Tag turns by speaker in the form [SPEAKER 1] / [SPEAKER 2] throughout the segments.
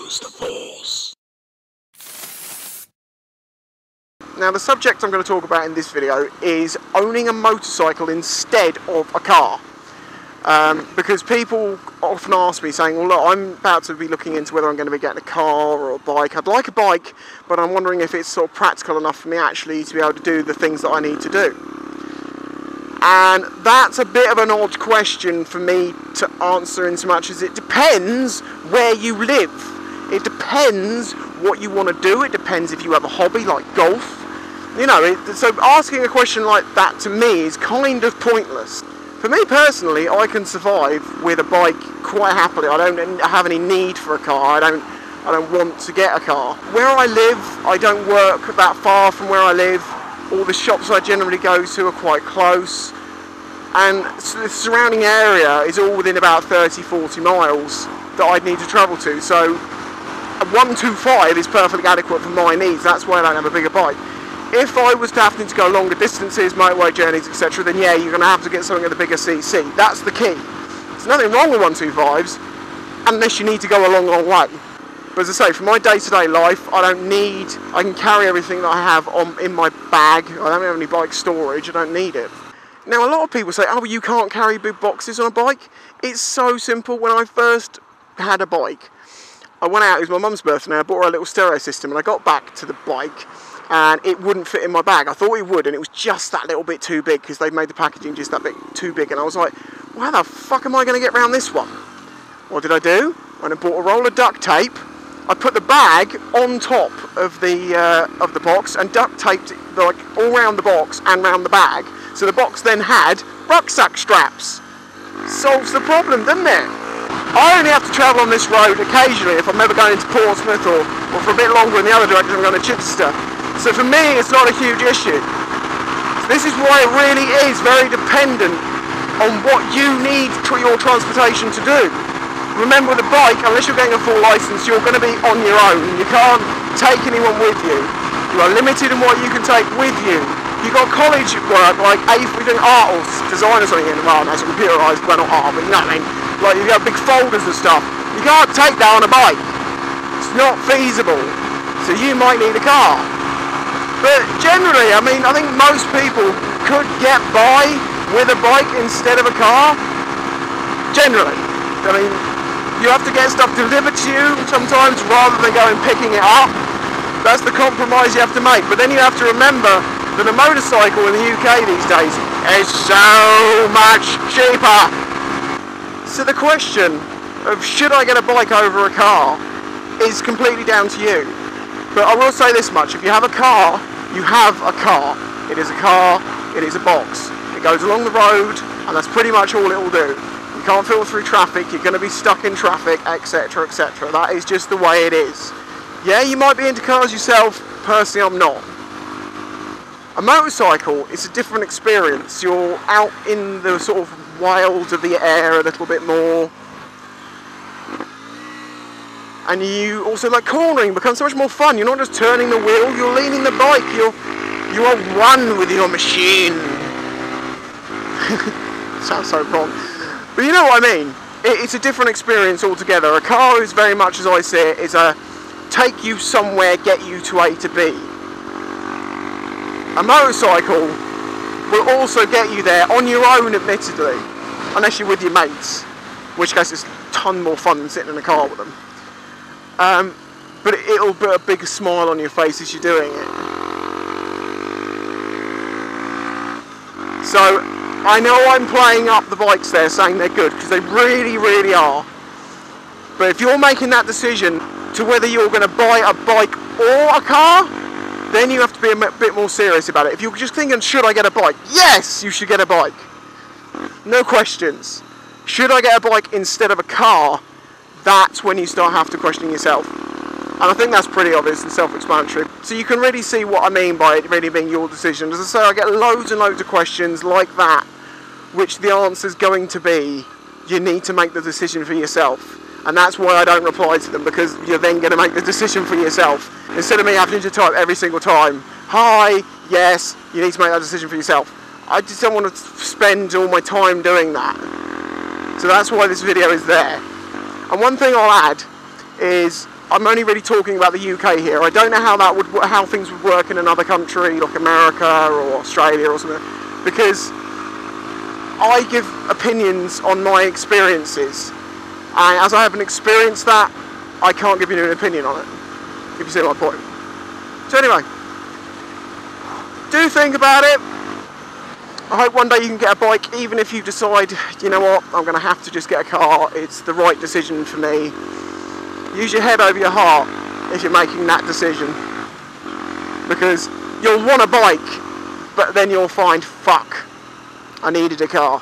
[SPEAKER 1] Use the Force.
[SPEAKER 2] Now the subject I'm going to talk about in this video is owning a motorcycle instead of a car. Because people often ask me saying, well look, I'm about to be looking into whether I'm going to be getting a car or a bike. I'd like a bike, but I'm wondering if it's sort of practical enough for me actually to be able to do the things that I need to do. And that's a bit of an odd question for me to answer in so much as it depends where you live. It depends what you want to do. It depends if you have a hobby like golf. You know, so asking a question like that to me is kind of pointless. For me personally, I can survive with a bike quite happily. I don't have any need for a car. I don't want to get a car. Where I live, I don't work that far from where I live. All the shops I generally go to are quite close. And the surrounding area is all within about 30-40 miles that I'd need to travel to. So a 125 is perfectly adequate for my needs. That's why I don't have a bigger bike. If I was to have to go longer distances, motorway journeys, etc., then yeah, you're going to have to get something with a bigger CC. That's the key. There's nothing wrong with 125s, unless you need to go a long, long way. But as I say, for my day-to-day life, I can carry everything that I have in my bag. I don't have any bike storage, I don't need it. Now, a lot of people say, oh, well, you can't carry big boxes on a bike. It's so simple. When I first had a bike, I went out, it was my mum's birthday, and I bought her a little stereo system, and I got back to the bike, and it wouldn't fit in my bag. I thought it would, and it was just that little bit too big, because they'd made the packaging just that bit too big, and I was like, well, how the fuck am I going to get around this one? What did I do? I bought a roll of duct tape. I put the bag on top of the box, and duct taped it like all around the box and round the bag, so the box then had rucksack straps. Solves the problem, doesn't it? I only have to travel on this road occasionally if I'm ever going into Portsmouth or for a bit longer in the other direction I'm going to Chichester. So for me it's not a huge issue. So this is why it really is very dependent on what you need your transportation to do. Remember, with a bike, unless you're getting a full licence, you're going to be on your own. You can't take anyone with you. You are limited in what you can take with you. You've got college work, like we're doing art or design or something in, well, no, it's computerised, well, not art, but you know what I mean? Like, you've got big folders and stuff. You can't take that on a bike. It's not feasible. So you might need a car. But generally, I mean, I think most people could get by with a bike instead of a car. Generally. I mean, you have to get stuff delivered to you sometimes rather than going picking it up. That's the compromise you have to make. But then you have to remember that a motorcycle in the UK these days is so much cheaper. So the question of should I get a bike over a car is completely down to you. But I will say this much, if you have a car, you have a car. It is a car, it is a box. It goes along the road, and that's pretty much all it will do. You can't filter through traffic, you're going to be stuck in traffic, etc, etc. That is just the way it is. Yeah, you might be into cars yourself, personally I'm not. A motorcycle is a different experience. You're out in the sort of wild of the air a little bit more. And you also, like, cornering becomes so much more fun. You're not just turning the wheel, you're leaning the bike, you are one with your machine. Sounds so wrong. But you know what I mean. It's a different experience altogether. A car is very much, as I see it, is a take you somewhere, get you to A to B. A motorcycle will also get you there on your own, admittedly, unless you're with your mates, in which case it's a ton more fun than sitting in a car with them. But it'll put a big smile on your face as you're doing it. So I know I'm playing up the bikes there, saying they're good, because they really, really are. But if you're making that decision to whether you're going to buy a bike or a car, then you have to be a bit more serious about it. If you're just thinking, should I get a bike? Yes, you should get a bike. No questions. Should I get a bike instead of a car? That's when you start have to question yourself. And I think that's pretty obvious and self-explanatory. So you can really see what I mean by it really being your decision. As I say, I get loads and loads of questions like that, which the answer's going to be, you need to make the decision for yourself. And that's why I don't reply to them, because you're then going to make the decision for yourself. Instead of me having to type every single time, hi, yes, you need to make that decision for yourself. I just don't want to spend all my time doing that. So that's why this video is there. And one thing I'll add is, I'm only really talking about the UK here. I don't know how things would work in another country like America or Australia or something, because I give opinions on my experiences, and as I haven't experienced that, I can't give you an opinion on it, if you see my point. So anyway, do think about it. I hope one day you can get a bike, even if you decide, you know what, I'm going to have to just get a car, it's the right decision for me. Use your head over your heart if you're making that decision, because you'll want a bike, but then you'll find, fuck, I needed a car.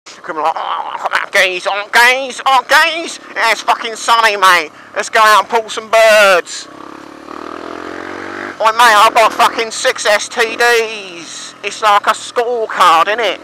[SPEAKER 2] Come on, come on, geese, yeah, it's fucking sunny, mate, let's go out and pull some birds. Oi mate, I've got fucking 6 STDs. It's like a scorecard, innit?